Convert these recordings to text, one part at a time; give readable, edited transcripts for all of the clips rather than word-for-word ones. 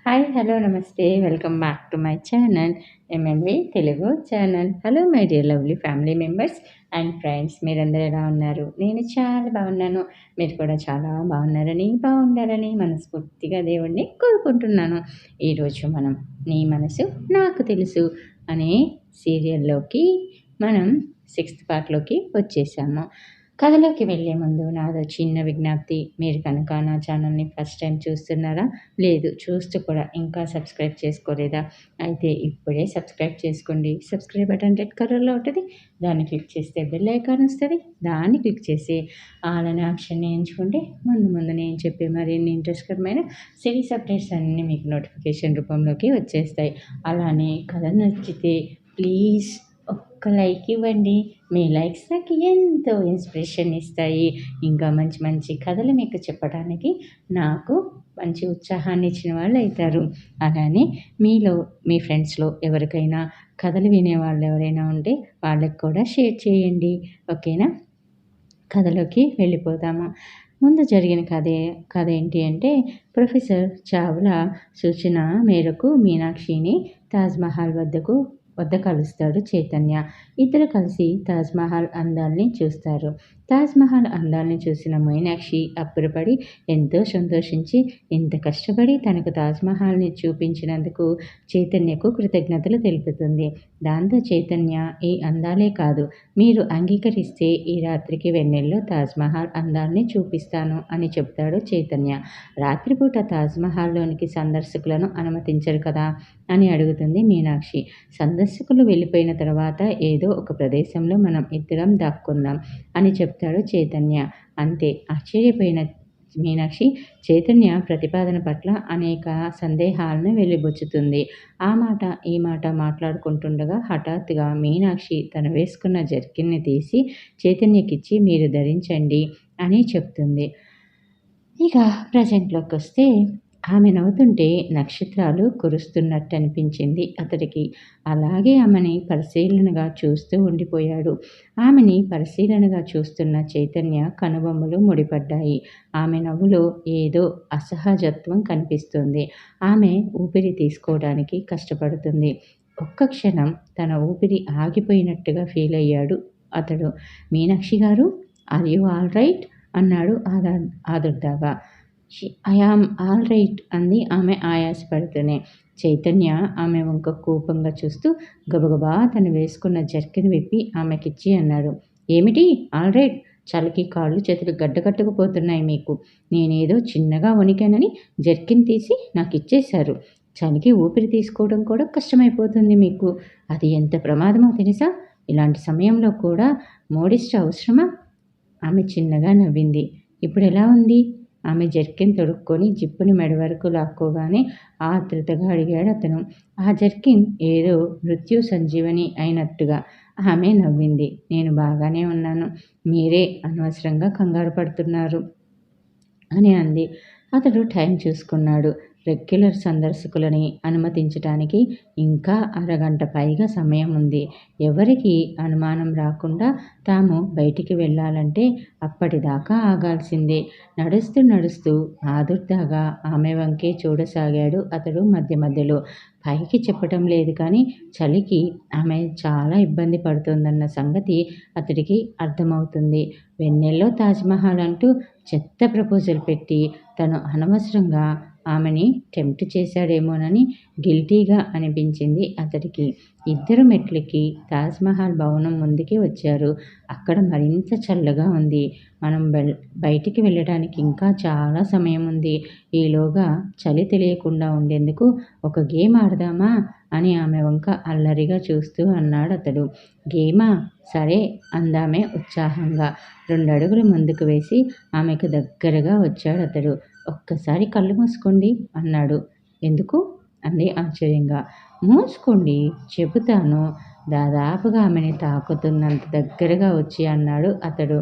Hi! Hello! నమస్తే. Welcome back to my channel MMV Telugu channel. Hello my dear lovely family members and friends. మీరందరూ ఎలా ఉన్నారు? నేను చాలా బాగున్నాను. మీరు కూడా చాలా బాగుండాలని మనస్ఫూర్తిగా దేవుడిని కోరుకుంటున్నాను. ఈరోజు మనం 'నీ మనసు నాకు తెలుసు' అనే సీరియల్‌లోకి మనం 6థ్ పార్ట్‌లోకి వచ్చేసాము. కథలోకి వెళ్ళే ముందు నాదో చిన్న విజ్ఞప్తి. మీరు కనుక నా ఛానల్‌ని ఫస్ట్ టైమ్ చూస్తున్నారా? లేదు చూస్తూ కూడా ఇంకా సబ్స్క్రైబ్ చేసుకోలేదా? అయితే ఇప్పుడే సబ్స్క్రైబ్ చేసుకోండి. సబ్స్క్రైబ్ బటన్ రెడ్ కలర్‌లో ఉంటది. దాన్ని క్లిక్ చేస్తే బెల్ ఐకాన్ వస్తది. దాన్ని క్లిక్ చేసి ఆల్ అనే ఆప్షన్‌ని ఎంచుకుంటే ముందు నేను చెప్పే మరిన్ని ఇంట్రెస్ట్‌కరమైన సిరీస్ అప్డేట్స్ అన్నీ మీకు నోటిఫికేషన్ రూపంలోకి వచ్చేస్తాయి. అలానే కథ నచ్చితే ప్లీజ్ ఒక్క లైక్ ఇవ్వండి. మీ లైక్స్ నాకు ఎంతో ఇన్స్పిరేషన్ ఇస్తాయి. ఇంకా మంచి మంచి కథలు మీకు చెప్పడానికి నాకు మంచి ఉత్సాహాన్ని ఇచ్చిన వాళ్ళు అవుతారు. అలానే మీలో మీ ఫ్రెండ్స్‌లో ఎవరికైనా కథలు వినేవాళ్ళు ఎవరైనా ఉంటే వాళ్ళకి కూడా షేర్ చేయండి. ఓకేనా? కథలోకి వెళ్ళిపోదాము. ముందు జరిగిన కథ ఏంటి అంటే, ప్రొఫెసర్ చావ్లా సూచన మేరకు మీనాక్షిని తాజ్‌మహల్ వద్ద కలుస్తాడు చైతన్య. ఇద్దరు కలిసి తాజ్‌మహల్ అందాల్ని చూస్తారు. తాజ్‌మహల్ అందాల్ని చూసిన మీనాక్షి అబ్బురపడి ఎంతో సంతోషించి, ఇంత కష్టపడి తనకు తాజ్‌మహల్‌ని చూపించినందుకు చైతన్యకు కృతజ్ఞతలు తెలుపుతుంది. దాంతో చైతన్య, ఈ అందాలే కాదు, మీరు అంగీకరిస్తే ఈ రాత్రికి వెన్నెల్లో తాజ్‌మహల్ అందాల్ని చూపిస్తాను అని చెప్తాడు చైతన్య. రాత్రిపూట తాజ్‌మహల్‌లోనికి సందర్శకులను అనుమతించరు కదా అని అడుగుతుంది మీనాక్షి. సందర్శకులు వెళ్ళిపోయిన తర్వాత ఏదో ఒక ప్రదేశంలో మనం ఇద్దరం దాక్కుందాం అని చెప్తాడు చైతన్య. అంతే ఆశ్చర్యపోయిన మీనాక్షి చైతన్య ప్రతిపాదన పట్ల అనేక సందేహాలను వెలిబుచ్చుతుంది. ఆ మాట ఈ మాట మాట్లాడుకుంటుండగా హఠాత్తుగా మీనాక్షి తను వేసుకున్న జర్కిన్ని తీసి చైతన్యకిచ్చి మీరు ధరించండి అని చెప్తుంది. ఇక ప్రజెంట్‌లోకొస్తే ఆమె నవ్వుతుంటే నక్షత్రాలు కురుస్తున్నట్టు అనిపించింది అతడికి. అలాగే ఆమెని పరిశీలనగా చూస్తూ ఉండిపోయాడు. ఆమెని పరిశీలనగా చూస్తున్న చైతన్య కనుబొమ్మలు ముడిపడ్డాయి. ఆమె నవ్వులో ఏదో అసహజత్వం కనిపిస్తుంది. ఆమె ఊపిరి తీసుకోవడానికి కష్టపడుతుంది. ఒక్క క్షణం తన ఊపిరి ఆగిపోయినట్టుగా ఫీలయ్యాడు అతడు. మీనాక్షి గారు, ఆర్ యూ ఆల్ రైట్? అన్నాడు ఆదుర్దాగా. ఐ యామ్ ఆల్ రైట్ అంది ఆమె ఆయాసపడుతూనే. చైతన్య ఆమె వంక కోపంగా చూస్తూ గబగబా తను వేసుకున్న జర్కిన్ విప్పి ఆమెకిచ్చి అన్నాడు. ఏమిటి ఆల్ రైట్? చలికి కాళ్ళు చేతులు గడ్డకట్టుకుపోతున్నాయి మీకు. నేనేదో చిన్నగా వణికానని జర్కిన్ తీసి నాకిచ్చేశారు. చలికి ఊపిరి తీసుకోవడం కూడా కష్టమైపోతుంది మీకు. అది ఎంత ప్రమాదమో తెలుసా? ఇలాంటి సమయంలో కూడా మోడిస్ట్ అవసరమా? ఆమె చిన్నగా నవ్వింది. ఇప్పుడెలా ఉంది? ఆమె జర్కిన్ తొడుక్కొని జిప్పుని మెడ వరకు లాక్కోగానే ఆతృతగా అడిగాడతను. ఆ జర్కిన్ ఏదో మృత్యు సంజీవని అయినట్టుగా. ఆమె నవ్వింది. నేను బాగానే ఉన్నాను. మీరే అనవసరంగా కంగారు పడుతున్నారు అని అంది. అతడు టైం చూసుకున్నాడు. రెగ్యులర్ సందర్శకులని అనుమతించటానికి ఇంకా అరగంట పైగా సమయం ఉంది. ఎవరికీ అనుమానం రాకుండా తాము బయటికి వెళ్ళాలంటే అప్పటిదాకా ఆగాల్సిందే. నడుస్తూ ఆదుర్దాగా ఆమె వంకే చూడసాగాడు అతడు మధ్యలో. పైకి చెప్పటం లేదు కానీ చలికి ఆమె చాలా ఇబ్బంది పడుతోందన్న సంగతి అతడికి అర్థమవుతుంది. వెన్నెల్లో తాజ్‌మహల్ అంటూ చెత్త ప్రపోజల్ పెట్టి తను అనవసరంగా ఆమెని టెంప్ట్ చేశాడేమోనని గిల్టీగా అనిపించింది అతడికి. ఇద్దరు మెట్లెక్కి తాజ్‌మహల్ భవనం ముందుకి వచ్చారు. అక్కడ మరింత చల్లగా ఉంది. మనం బయటికి వెళ్ళడానికి ఇంకా చాలా సమయం ఉంది. ఈలోగా చలి తెలియకుండా ఉండేందుకు ఒక గేమ్ ఆడదామా అని ఆమె వంక అల్లరిగా చూస్తూ అన్నాడతడు. గేమా? సరే అందామె ఉత్సాహంగా. 2 అడుగులు ముందుకు వేసి ఆమెకు దగ్గరగా వచ్చాడతడు. ఒక్కసారి కళ్ళు మూసుకోండి అన్నాడు. ఎందుకు? అంది ఆశ్చర్యంగా. మూసుకోండి చెబుతాను దాదాపుగా ఆమెని తాకుతున్నంత దగ్గరగా వచ్చి అన్నాడు అతడు.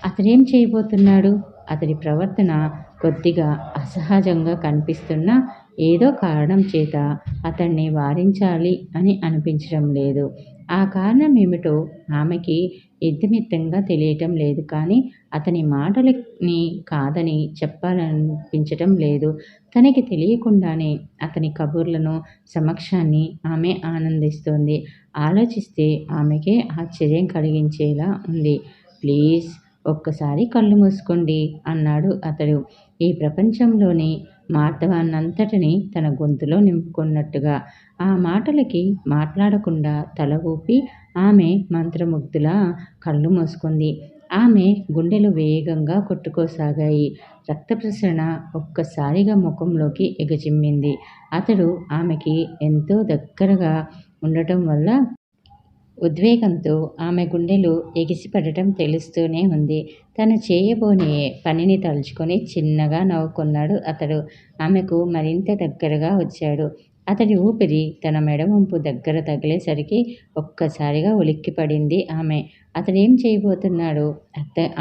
అతడేం చేయబోతున్నాడు? అతడి ప్రవర్తన కొద్దిగా అసహజంగా కనిపిస్తున్నా ఏదో కారణం చేత అతన్ని వారించాలి అని అనిపించడం లేదు. ఆ కారణం ఏమిటో ఆమెకి ఇద్దిమిత్తంగా తెలియటం లేదు కానీ అతని మాటలని కాదని చెప్పాలనిపించటం లేదు. తనకి తెలియకుండానే అతని కబుర్లను, సమక్షాన్ని ఆమె ఆనందిస్తోంది. ఆలోచిస్తే ఆమెకే ఆశ్చర్యం కలిగించేలా ఉంది. ప్లీజ్ ఒక్కసారి కళ్ళు మూసుకోండి అన్నాడు అతడు. ఈ ప్రపంచంలోని మార్దవాన్నంతటినీ తన గొంతులో నింపుకున్నట్టుగా. ఆ మాటలకి మాట్లాడకుండా తల ఊపి ఆమె మంత్రముగ్ధులా కళ్ళు మూసుకుంది. ఆమె గుండెలు వేగంగా కొట్టుకోసాగాయి. రక్త ప్రసరణ ఒక్కసారిగా ముఖంలోకి ఎగజిమ్మింది. అతడు ఆమెకి ఎంతో దగ్గరగా ఉండటం వల్ల ఉద్వేగంతో ఆమె గుండెలు ఎగిసిపడటం తెలుస్తూనే ఉంది. తను చేయబోనే పనిని తలుచుకొని చిన్నగా నవ్వుకున్నాడు అతడు. ఆమెకు మరింత దగ్గరగా వచ్చాడు. అతడి ఊపిరి తన మెడవంపు దగ్గర తగిలేసరికి ఒక్కసారిగా ఉలిక్కిపడింది ఆమె. అతడేం చేయబోతున్నాడో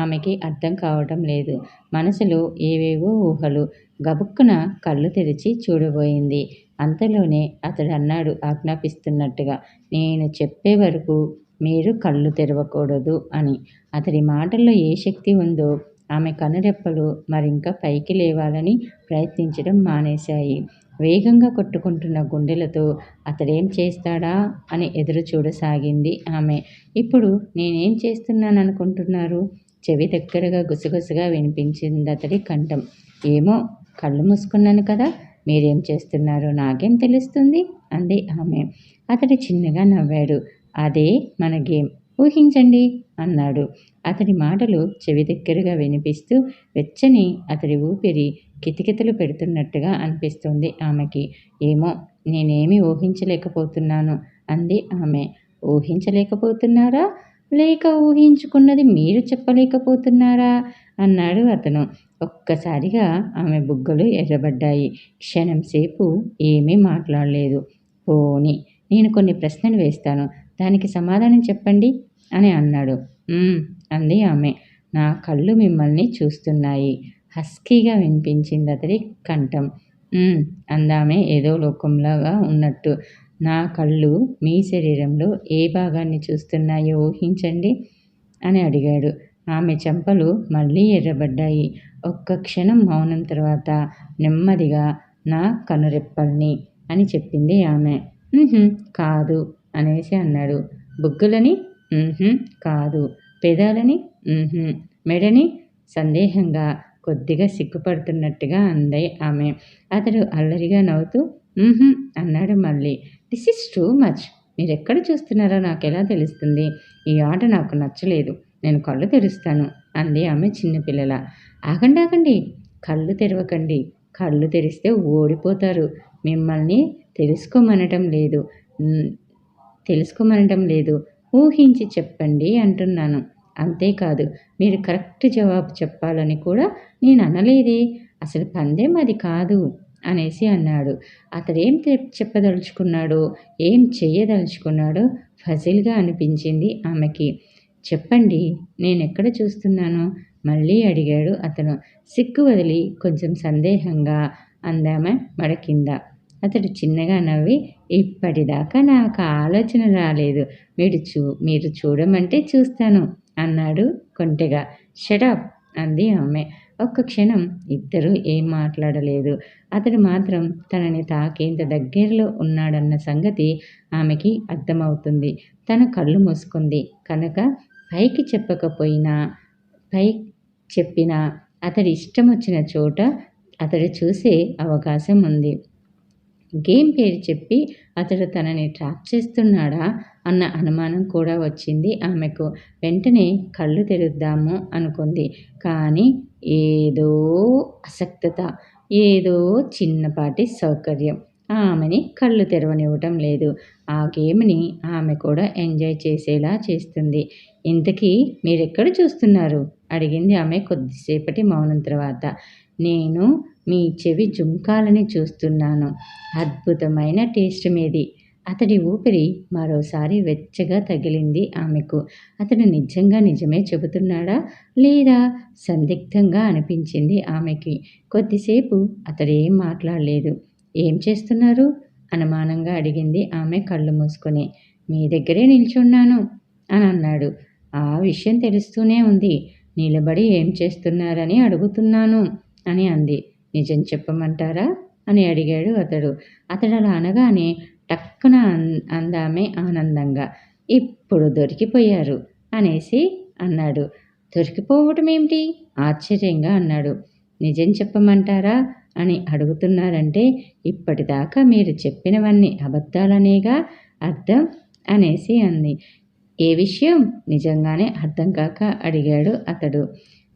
ఆమెకి అర్థం కావటం లేదు. మనసులో ఏవేవో ఊహలు. గబుక్కున కళ్ళు తెరిచి చూడబోయింది. అంతలోనే అతడన్నాడు ఆజ్ఞాపిస్తున్నట్టుగా, నేను చెప్పే వరకు మీరు కళ్ళు తెరవకూడదు అని. అతడి మాటల్లో ఏ శక్తి ఉందో ఆమె కనురెప్పలు మరింక పైకి లేవాలని ప్రయత్నించడం మానేశాయి. వేగంగా కొట్టుకుంటున్న గుండెలతో అతడేం చేస్తాడా అని ఎదురు చూడసాగింది ఆమె. ఇప్పుడు నేనేం చేస్తున్నాననుకుంటున్నారు? చెవి దగ్గరగా గుసగుసగా వినిపించిందతడి కంఠం. ఏమో, కళ్ళు మూసుకున్నాను కదా, మీరేం చేస్తున్నారో నాకేం తెలుస్తుంది అంది ఆమె. అతడు చిన్నగా నవ్వాడు. అదే మన గేమ్, ఊహించండి అన్నాడు. అతడి మాటలు చెవి దగ్గరగా వినిపిస్తూ వెచ్చని అతడి ఊపిరి కితకితలు పెడుతున్నట్టుగా అనిపిస్తుంది ఆమెకి. ఏమో, నేనేమీ ఊహించలేకపోతున్నాను అంది ఆమె. ఊహించలేకపోతున్నారా, లేక ఊహించుకున్నది మీరు చెప్పలేకపోతున్నారా అన్నాడు అతను. ఒక్కసారిగా ఆమె బుగ్గలు ఎర్రబడ్డాయి. క్షణం సేపు ఏమీ మాట్లాడలేదు. పోనీ, నేను కొన్ని ప్రశ్నలు వేస్తాను, దానికి సమాధానం చెప్పండి అని అన్నాడు. అంది ఆమె. నా కళ్ళు మిమ్మల్ని చూస్తున్నాయి హస్కీగా వినిపించింది అతడి కంఠం. అందామె ఏదో లోకంలాగా ఉన్నట్టు. నా కళ్ళు మీ శరీరంలో ఏ భాగాన్ని చూస్తున్నాయో ఊహించండి అని అడిగాడు. ఆమె చెంపలు మళ్ళీ ఎర్రబడ్డాయి. ఒక్క క్షణం మౌనం తర్వాత నెమ్మదిగా నా కనురెప్పల్ని అని చెప్పింది ఆమె. కాదు అనేసి అన్నాడు. బుగ్గలని? కాదు. పెదాలని? మెడని? సందేహంగా కొద్దిగా సిగ్గుపడుతున్నట్టుగా అంది ఆమె. అతడు అల్లరిగా నవ్వుతూ అన్నాడు మళ్ళీ. This is too much. మీరెక్కడ చూస్తున్నారో నాకెలా తెలుస్తుంది? ఈ ఆట నాకు నచ్చలేదు. నేను కళ్ళు తెరుస్తాను అంది ఆమె చిన్నపిల్లల. ఆగండి, కళ్ళు తెరవకండి. కళ్ళు తెరిస్తే ఓడిపోతారు. మిమ్మల్ని తెలుసుకోమనటం లేదు, ఊహించి చెప్పండి అంటున్నాను. అంతేకాదు, మీరు కరెక్ట్ జవాబు చెప్పాలని కూడా నేను అనలేదే. అసలు పందెం అది కాదు అనేసి అన్నాడు. అతడేం చెప్పదలుచుకున్నాడో, ఏం చెయ్యదలుచుకున్నాడో ఫజిల్గా అనిపించింది ఆమెకి. చెప్పండి, నేనెక్కడ చూస్తున్నాను మళ్ళీ అడిగాడు అతను. సిగ్గు వదిలి కొంచెం సందేహంగా అందామె మడ కింద. అతడు చిన్నగా నవ్వి, ఇప్పటిదాకా నాకు ఆలోచన రాలేదు. మీరు చూడమంటే చూస్తాను అన్నాడు కొంటెగా. షటప్ అంది ఆమె. ఒక్క క్షణం ఇద్దరూ ఏం మాట్లాడలేదు. అతడు మాత్రం తనని తాకేంత దగ్గరలో ఉన్నాడన్న సంగతి ఆమెకి అర్థమవుతుంది. తన కళ్ళు మూసుకుంది కనుక పైకి చెప్పినా అతడి ఇష్టం వచ్చిన చోట అతడు చూసే అవకాశం ఉంది. గేమ్ పేరు చెప్పి అతడు తనని ట్రాప్ చేస్తున్నాడా అన్న అనుమానం కూడా వచ్చింది ఆమెకు. వెంటనే కళ్ళు తెరుద్దాము అనుకుంది. కానీ ఏదో అసక్తత, ఏదో చిన్నపాటి సౌకర్యం ఆమెని కళ్ళు తెరవనివ్వటం లేదు. ఆ గేమ్ని ఆమె కూడా ఎంజాయ్ చేసేలా చేస్తుంది. ఇంతకీ మీరెక్కడ చూస్తున్నారు అడిగింది ఆమె కొద్దిసేపటి మౌనం తర్వాత. నేను మీ చెవి జుంకాలని చూస్తున్నాను. అద్భుతమైన టేస్ట్ మీది. అతడి ఊపిరి మరోసారి వెచ్చగా తగిలింది ఆమెకు. అతడు నిజమే చెబుతున్నాడా లేదా సందిగ్ధంగా అనిపించింది ఆమెకి. కొద్దిసేపు అతడేం మాట్లాడలేదు. ఏం చేస్తున్నారు అనుమానంగా అడిగింది ఆమె కళ్ళు మూసుకొని. మీ దగ్గరే నిల్చున్నాను అని అన్నాడు. ఆ విషయం తెలుస్తూనే ఉంది. నిలబడి ఏం చేస్తున్నారని అడుగుతున్నాను అని అంది. నిజం చెప్పమంటారా అని అడిగాడు అతడు. అతడు అలా అనగానే టక్కున అందామె ఆనందంగా. ఇప్పుడు దొరికిపోయారు అనేసి అన్నాడు. దొరికిపోవటం ఏమిటి ఆశ్చర్యంగా అన్నాడు. నిజం చెప్పమంటారా అని అడుగుతున్నారంటే ఇప్పటిదాకా మీరు చెప్పినవన్నీ అబద్ధాలనేగా అర్థం అనేసి అంది. ఏ విషయం నిజంగానే అర్థం కాక అడిగాడు అతడు.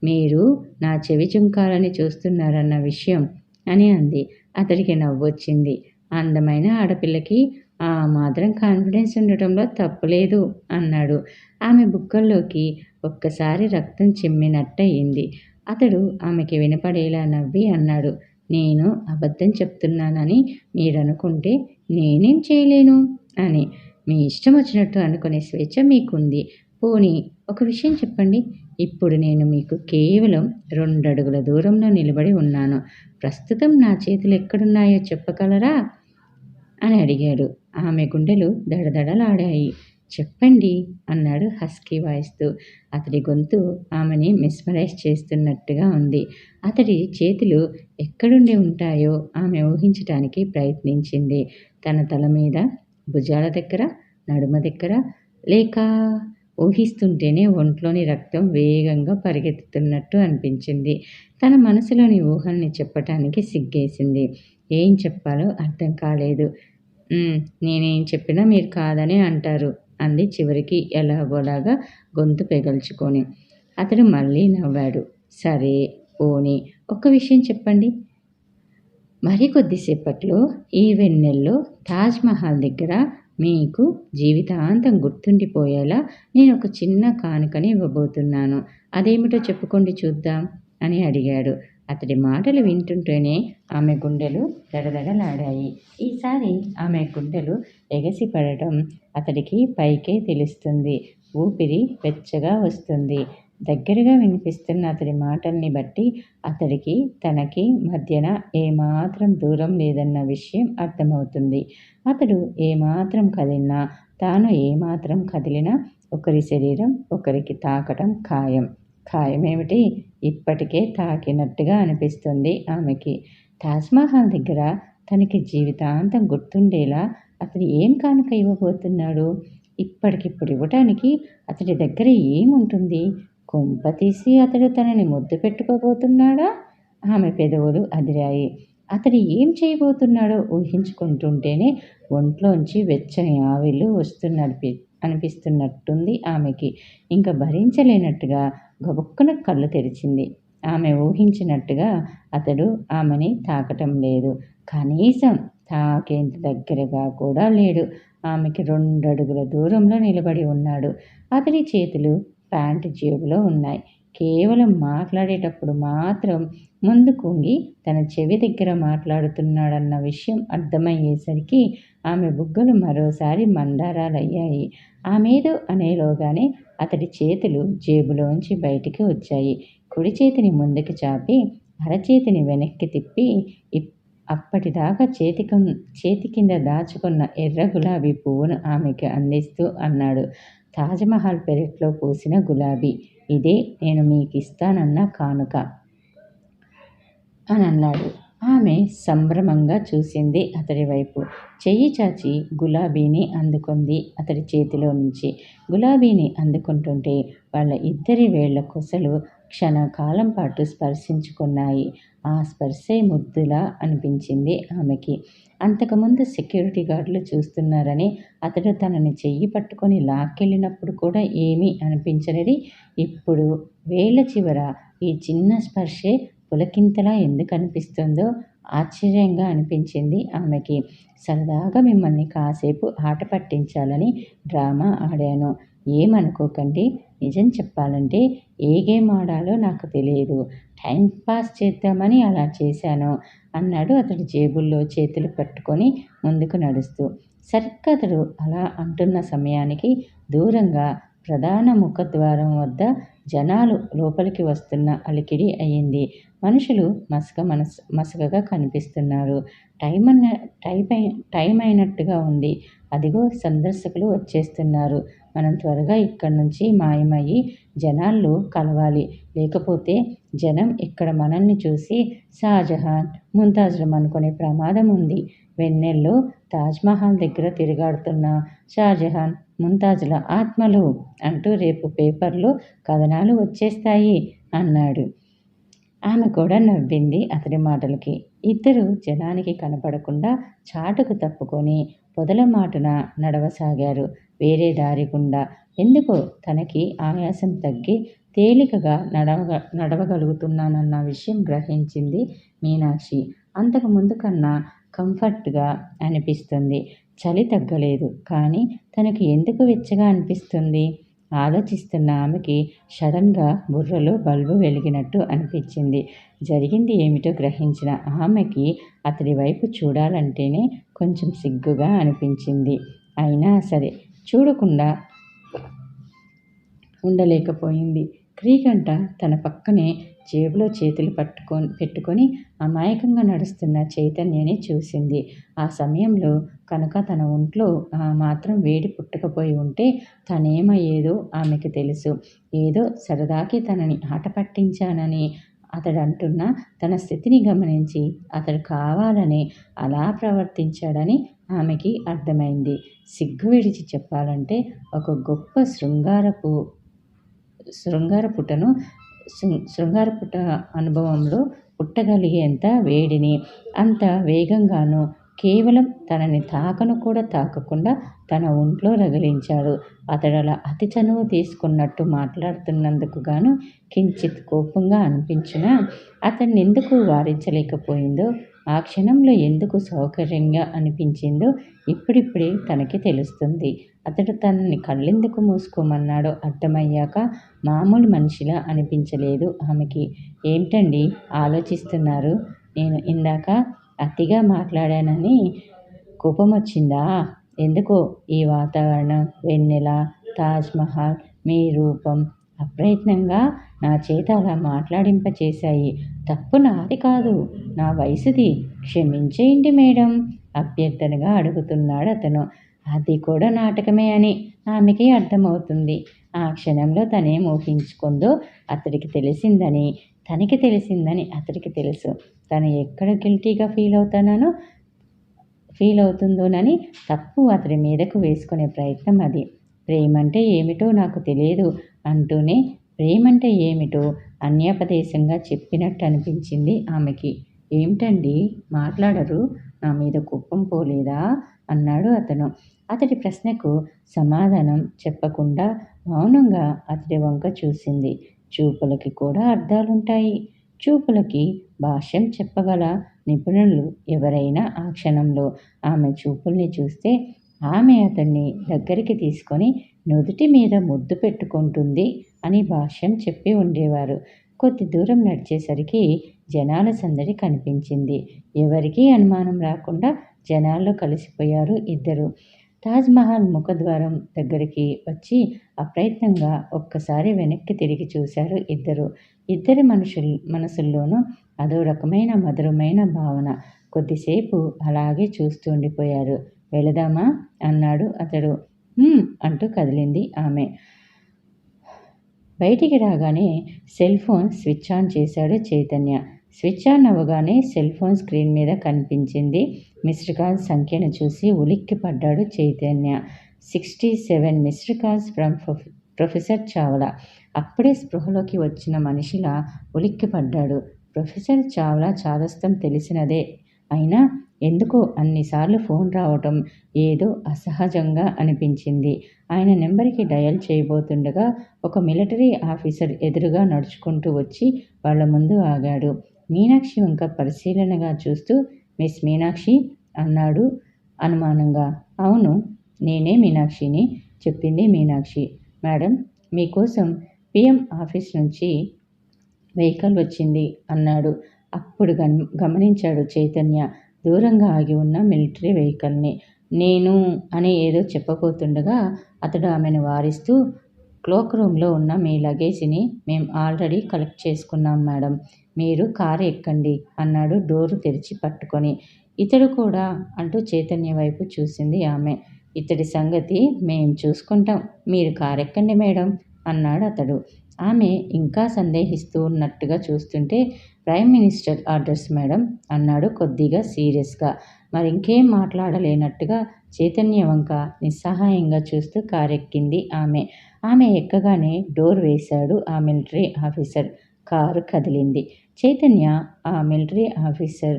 మీరు నా చెవి చుంకాలని చూస్తున్నారన్న విషయం అని అంది. అతడికి నవ్వొచ్చింది. అందమైన ఆడపిల్లకి ఆ మాత్రం కాన్ఫిడెన్స్ ఉండటంలో తప్పులేదు అన్నాడు. ఆమె బుగ్గల్లోకి ఒక్కసారి రక్తం చిమ్మినట్టయింది. అతడు ఆమెకి వినపడేలా నవ్వి అన్నాడు. నేను అబద్ధం చెప్తున్నానని మీరనుకుంటే నేనేం చేయలేను అని. మీ ఇష్టం వచ్చినట్టు అనుకునే స్వేచ్ఛ మీకుంది. పోనీ ఒక విషయం చెప్పండి. ఇప్పుడు నేను మీకు కేవలం 2 అడుగుల దూరంలో నిలబడి ఉన్నాను. ప్రస్తుతం నా చేతులు ఎక్కడున్నాయో చెప్పగలరా అని అడిగాడు. ఆమె గుండెలు దడదడలాడాయి. చెప్పండి అన్నాడు హస్కీ వాయిస్తో. అతడి గొంతు ఆమెని మిస్మరైజ్ చేస్తున్నట్టుగా ఉంది. అతడి చేతులు ఎక్కడుండి ఉంటాయో ఆమె ఊహించటానికి ప్రయత్నించింది. తన తల మీద, భుజాల దగ్గర, నడుమ దగ్గర, లేక ఊహిస్తుంటేనే ఒంట్లోని రక్తం వేగంగా పరిగెత్తుతున్నట్టు అనిపించింది. తన మనసులోని ఊహల్ని చెప్పటానికి సిగ్గేసింది. ఏం చెప్పాలో అర్థం కాలేదు. నేనేం చెప్పినా మీరు కాదనే అంటారు అంది చివరికి ఎలాగోలాగా గొంతు పెగల్చుకొని. అతడు మళ్ళీ నవ్వాడు. సరే పోనీ ఒక్క విషయం చెప్పండి. మరి కొద్దిసేపట్లో ఈ వెన్నెల్లో తాజ్‌మహల్ దగ్గర మీకు జీవితాంతం గుర్తుండిపోయేలా నేను ఒక చిన్న కానుకని ఇవ్వబోతున్నాను. అదేమిటో చెప్పుకోండి చూద్దాం అని అడిగాడు. అతడి మాటలు వింటుంటేనే ఆమె గుండెలు దడదడలాడాయి. ఈసారి ఆమె గుండెలు ఎగసిపడటం అతడికి పైకే తెలుస్తుంది. ఊపిరి వెచ్చగా వస్తుంది. దగ్గరగా వినిపిస్తున్న అతడి మాటల్ని బట్టి అతడికి తనకి మధ్యన ఏమాత్రం దూరం లేదన్న విషయం అర్థమవుతుంది. అతడు ఏమాత్రం కదిలినా, తాను ఏమాత్రం కదిలినా ఒకరి శరీరం ఒకరికి తాకటం ఖాయం. ఖాయమేమిటి, ఇప్పటికే తాకినట్టుగా అనిపిస్తుంది ఆమెకి. తాజ్‌మహల్ దగ్గర తనకి జీవితాంతం గుర్తుండేలా అతడు ఏం కానుక ఇవ్వబోతున్నాడు? ఇప్పటికిప్పుడు ఇవ్వటానికి అతడి దగ్గర ఏముంటుంది? కొంపతీసి అతడు తనని ముద్దు పెట్టుకోబోతున్నాడా? ఆమె పెదవులు అదిరాయి. అతడు ఏం చేయబోతున్నాడో ఊహించుకుంటుంటేనే ఒంట్లోంచి వెచ్చని ఆవిర్లు అనిపిస్తున్నట్టుంది ఆమెకి. ఇంక భరించలేనట్టుగా గబుక్కున కళ్ళు తెరిచింది. ఆమె ఊహించినట్టుగా అతడు ఆమెని తాకటం లేదు. కనీసం తాకేంత దగ్గరగా కూడా లేడు. ఆమెకి 2 అడుగుల దూరంలో నిలబడి ఉన్నాడు. అతడి చేతులు ప్యాంటు జేబులో ఉన్నాయి. కేవలం మాట్లాడేటప్పుడు మాత్రం ముందుకు వంగి తన చెవి దగ్గర మాట్లాడుతున్నాడన్న విషయం అర్థమయ్యేసరికి ఆమె బుగ్గలు మరోసారి మందారాలయ్యాయి. ఆమేదో అనేలోగానే అతడి చేతులు జేబులోంచి బయటికి వచ్చాయి. కుడి చేతిని ముందుకు చాపి అరచేతిని వెనక్కి తిప్పి అప్పటిదాకా చేతి కింద దాచుకున్న ఎర్ర గులాబీ పువ్వును ఆమెకి అందిస్తూ అన్నాడు. తాజ్‌మహల్ పెరట్లో పూసిన గులాబీ. ఇదే నేను మీకిస్తానన్న కానుక అనన్నాడు. ఆమె సంభ్రమంగా చూసింది అతడి వైపు. చెయ్యి చాచి గులాబీని అందుకుంది అతడి చేతిలో నుంచి. గులాబీని అందుకుంటుంటే వాళ్ళ ఇద్దరి వేళ్ల కొసలు క్షణకాలం పాటు స్పర్శించుకున్నాయి. ఆ స్పర్శే ముద్దులా అనిపించింది ఆమెకి. అంతకుముందు సెక్యూరిటీ గార్డులు చూస్తున్నారని అతడు తనని చెయ్యి పట్టుకొని లాక్కెళ్ళినప్పుడు కూడా ఏమీ అనిపించనిది ఇప్పుడు వేళ్ల చివర ఈ చిన్న స్పర్శే పులకింతలా ఎందుకు అనిపిస్తుందో ఆశ్చర్యంగా అనిపించింది ఆమెకి. సరదాగా మిమ్మల్ని కాసేపు ఆట పట్టించాలని డ్రామా ఆడాను. ఏమనుకోకండి. నిజం చెప్పాలంటే ఏ గేమ్ ఆడాలో నాకు తెలియదు. టైం పాస్ చేద్దామని అలా చేశాను అన్నాడు అతడు జేబుల్లో చేతులు పట్టుకొని ముందుకు నడుస్తూ. సరిగ్గా అతడు అలా అంటున్న సమయానికి దూరంగా ప్రధాన ముఖద్వారం వద్ద జనాలు లోపలికి వస్తున్న అలికిడి అయింది. మనుషులు మసకగా కనిపిస్తున్నారు. టైం అయినట్టుగా ఉంది. అదిగో సందర్శకులు వచ్చేస్తున్నారు. మనం త్వరగా ఇక్కడి నుంచి మాయమయ్యి జనాల్లో కలవాలి. లేకపోతే జనం ఇక్కడ మనల్ని చూసి షాజహాన్, ముంతాజ్లం అనుకునే ప్రమాదం ఉంది. వెన్నెల్లో తాజ్మహల్ దగ్గర తిరుగాడుతున్న షాజహాన్, ముంతాజ్ల ఆత్మలు అంటూ రేపు పేపర్లో కథనాలు వచ్చేస్తాయి అన్నాడు. ఆమె కూడా నవ్వింది అతడి మాటలకి. ఇద్దరు జనానికి కనపడకుండా చాటుకు తప్పుకొని పొదల మాటున నడవసాగారు. వేరే దారి గుండా. ఎందుకో తనకి ఆయాసం తగ్గి తేలికగా నడవగలుగుతున్నానన్న విషయం గ్రహించింది మీనాక్షి. అంతకు ముందు కన్నా కంఫర్ట్గా అనిపిస్తుంది. చలి తగ్గలేదు. కానీ తనకి ఎందుకు వెచ్చగా అనిపిస్తుంది? ఆలోచిస్తున్న ఆమెకి సడన్గా బుర్రలో బల్బు వెలిగినట్టు అనిపించింది. జరిగింది ఏమిటో గ్రహించిన ఆమెకి అతడి వైపు చూడాలంటేనే కొంచెం సిగ్గుగా అనిపించింది. అయినా సరే చూడకుండా ఉండలేకపోయింది. క్రీగంట తన పక్కనే జేబులో చేతులు పెట్టుకొని అమాయకంగా నడుస్తున్న చైతన్యని చూసింది. ఆ సమయంలో కనుక తన ఒంట్లో ఆ మాత్రం వేడి పుట్టకపోయి ఉంటే తనేమయ్యేదో ఆమెకి తెలుసు. ఏదో సరదాకి తనని ఆట పట్టించానని అతడంటున్న తన స్థితిని గమనించి అతడు కావాలని అలా ప్రవర్తించాడని ఆమెకి అర్థమైంది. సిగ్గు విడిచి చెప్పాలంటే ఒక గొప్ప శృంగారపుట అనుభవంలో పుట్టగలిగేంత వేడిని అంత వేగంగానూ కేవలం తనని తాకను కూడా తాకకుండా తన ఒంట్లో రగిలించాడు. అతడలా అతి చనువు తీసుకున్నట్టు మాట్లాడుతున్నందుకు గాను కించిత్ కోపంగా అనిపించినా అతన్నెందుకు వారించలేకపోయిందో, ఆ క్షణంలో ఎందుకు సౌకర్యంగా అనిపించిందో ఇప్పుడిప్పుడే తనకి తెలుస్తుంది. అతడు తనని కళ్ళెందుకు మూసుకోమన్నాడో అర్థమయ్యాక మామూలు మనిషిలా అనిపించలేదు ఆమెకి. ఏమిటండి ఆలోచిస్తున్నారు? నేను ఇందాక అతిగా మాట్లాడానని కోపమొచ్చిందా? ఎందుకో ఈ వాతావరణం, వెన్నెల, తాజ్మహల్, మీ రూపం అప్రయత్నంగా నా చేత అలా మాట్లాడింపచేశాయి. తప్పు నాది కాదు, నా వయసుది. క్షమించేయండి మేడం అభ్యర్థనగా అడుగుతున్నాడు అతను. అది కూడా నాటకమే అని ఆమెకి అర్థమవుతుంది. ఆ క్షణంలో తనేం ఊహించుకుందో అతడికి తెలిసిందని, తనకి తెలిసిందని అతడికి తెలుసు. తను ఎక్కడ గిల్టీగా ఫీల్ అవుతుందోనని తప్పు అతడి మీదకు వేసుకునే ప్రయత్నం అది. ప్రేమంటే ఏమిటో నాకు తెలియదు అంటూనే ప్రేమంటే ఏమిటో అన్యాపదేశంగా చెప్పినట్టు అనిపించింది ఆమెకి. ఏమిటండి మాట్లాడరు? నా మీద కోపం పోలేదా? అన్నాడు అతను. అతడి ప్రశ్నకు సమాధానం చెప్పకుండా మౌనంగా అతడి వంక చూసింది. చూపులకి కూడా అర్థాలుంటాయి. చూపులకి భాష్యం చెప్పగల నిపుణులు ఎవరైనా ఆ క్షణంలో ఆమె చూపుల్ని చూస్తే ఆమె అతన్ని దగ్గరికి తీసుకొని నుదుటి మీద ముద్దు పెట్టుకుంటుంది అని భాష్యం చెప్పి ఉండేవారు. కొద్ది దూరం నడిచేసరికి జనాల సందడి కనిపించింది. ఎవరికీ అనుమానం రాకుండా జనాల్లో కలిసిపోయారు ఇద్దరు. తాజ్మహల్ ముఖద్వారం దగ్గరికి వచ్చి అప్రయత్నంగా ఒక్కసారి వెనక్కి తిరిగి చూశారు ఇద్దరు. ఇద్దరి మనసుల్లోనూ అదో రకమైన మధురమైన భావన. కొద్దిసేపు అలాగే చూస్తూ ఉండిపోయారు. వెళదామా? అన్నాడు అతడు. అంటూ కదిలింది ఆమె. బయటికి రాగానే సెల్ ఫోన్ స్విచ్ ఆన్ చేశాడు చైతన్య. స్విచ్ ఆన్ అవ్వగానే సెల్ ఫోన్ స్క్రీన్ మీద కనిపించింది. మిస్డ్ కాల్ సంఖ్యను చూసి ఉలిక్కి పడ్డాడు Chaitanya. 67 missed calls from professor Chawla. అప్పుడే స్పృహలోకి వచ్చిన మనిషిలా ఉలిక్కి పడ్డాడు. ప్రొఫెసర్ చావ్లా చాదస్తం తెలిసినదే అయినా ఎందుకో అన్నిసార్లు ఫోన్ రావటం ఏదో అసహజంగా అనిపించింది. ఆయన నెంబర్కి డయల్ చేయబోతుండగా ఒక మిలిటరీ ఆఫీసర్ ఎదురుగా నడుచుకుంటూ వచ్చి వాళ్ళ ముందు ఆగాడు. మీనాక్షి వంక పరిశీలనగా చూస్తూ, మిస్ మీనాక్షి అన్నాడు అనుమానంగా. అవును, నేనే మీనాక్షిని చెప్పింది మీనాక్షి. మేడం, మీకోసం పిఎం ఆఫీస్ నుంచి వెహికల్ వచ్చింది అన్నాడు. అప్పుడు గమనించాడు చైతన్య దూరంగా ఆగి ఉన్న మిలిటరీ వెహికల్ని. నేను అని ఏదో చెప్పబోతుండగా అతడు ఆమెను వారిస్తూ, క్లోక్ రూమ్లో ఉన్న మీ లగేజీని మేం ఆల్రెడీ కలెక్ట్ చేసుకున్నాం మేడం, మీరు కారు ఎక్కండి అన్నాడు డోరు తెరిచి పట్టుకొని. ఇతడు కూడా అంటూ చైతన్య వైపు చూసింది ఆమె. ఇతడి సంగతి మేం చూసుకుంటాం, మీరు కారెక్కండి మేడం అన్నాడు అతడు. ఆమె ఇంకా సందేహిస్తూ ఉన్నట్టుగా చూస్తుంటే, ప్రైమ్ మినిస్టర్ ఆర్డర్స్ మేడం అన్నాడు కొద్దిగా సీరియస్గా. మరింకేం మాట్లాడలేనట్టుగా చైతన్య వంక నిస్సహాయంగా చూస్తూ కారెక్కింది ఆమె. ఆమె ఎక్కగానే డోర్ వేశాడు ఆ మిలిటరీ ఆఫీసర్. కారు కదిలింది. చైతన్య, ఆ మిలిటరీ ఆఫీసర్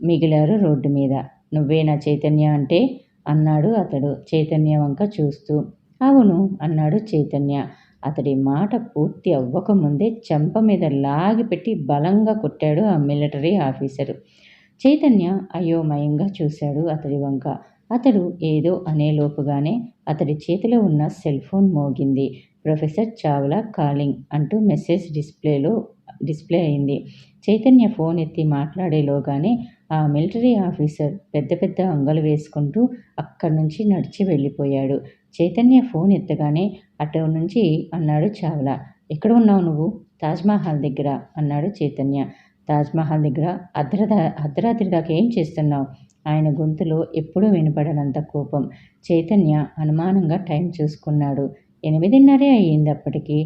మిగిలారు రోడ్డు మీద. నువ్వేనా చైతన్య అంటే అన్నాడు అతడు చైతన్య వంక చూస్తూ. అవును అన్నాడు చైతన్య. అతడి మాట పూర్తి అవ్వకముందే చెంప మీద లాగిపెట్టి బలంగా కొట్టాడు ఆ మిలిటరీ ఆఫీసరు. చైతన్య అయోమయంగా చూశాడు అతడి వంక. అతడు ఏదో అనేలోపుగానే అతడి చేతిలో ఉన్న సెల్ ఫోన్ మోగింది. ప్రొఫెసర్ చావ్లా కాలింగ్ అంటూ మెసేజ్ డిస్ప్లే అయింది. చైతన్య ఫోన్ ఎత్తి మాట్లాడేలోగానే ఆ మిలిటరీ ఆఫీసర్ పెద్ద పెద్ద అంగలు వేసుకుంటూ అక్కడి నుంచి నడిచి వెళ్ళిపోయాడు. చైతన్య ఫోన్ ఎత్తగానే అటు నుంచి అన్నాడు చావ్లా. ఎక్కడ ఉన్నావు నువ్వు? తాజ్మహల్ దగ్గర అన్నాడు చైతన్య. తాజ్మహల్ దగ్గర అర్ధరాత్రి దాకా ఏం చేస్తున్నావు? ఆయన గొంతులో ఎప్పుడూ వినపడనంత కోపం. చైతన్య అనుమానంగా టైం చూసుకున్నాడు. 8:30 అయ్యింది అప్పటికి.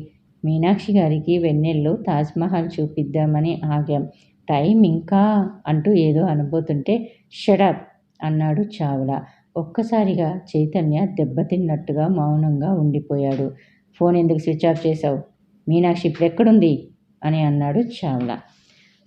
మీనాక్షి గారికి వెన్నెల్లో తాజ్మహల్ చూపిద్దామని ఆగాం. టైం ఇంకా అంటూ ఏదో అనబోతుంటే షడప్ అన్నాడు చావ్లా. ఒక్కసారిగా చైతన్య దెబ్బతిన్నట్టుగా మౌనంగా ఉండిపోయాడు. ఫోన్ ఎందుకు స్విచ్ ఆఫ్ చేశావు? మీనాక్షి ఇప్పుడెక్కడుంది అని అన్నాడు చావ్లా.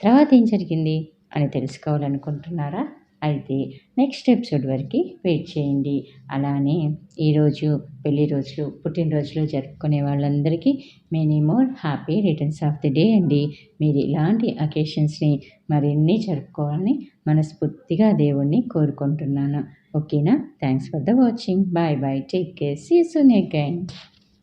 తర్వాత ఏం జరిగింది అని తెలుసుకోవాలనుకుంటున్నారా? అయితే నెక్స్ట్ ఎపిసోడ్ వరకు వెయిట్ చేయండి. అలానే ఈరోజు పెళ్లి రోజులు, పుట్టినరోజులు జరుపుకునే వాళ్ళందరికీ many more happy returns of the day అండి. మీరు ఇలాంటి అకేషన్స్ని మరిన్ని జరుపుకోవాలని మనస్ఫూర్తిగా దేవుణ్ణి కోరుకుంటున్నాను. ఓకేనా? Thanks for the watching. Bye bye. Take care. See you soon again.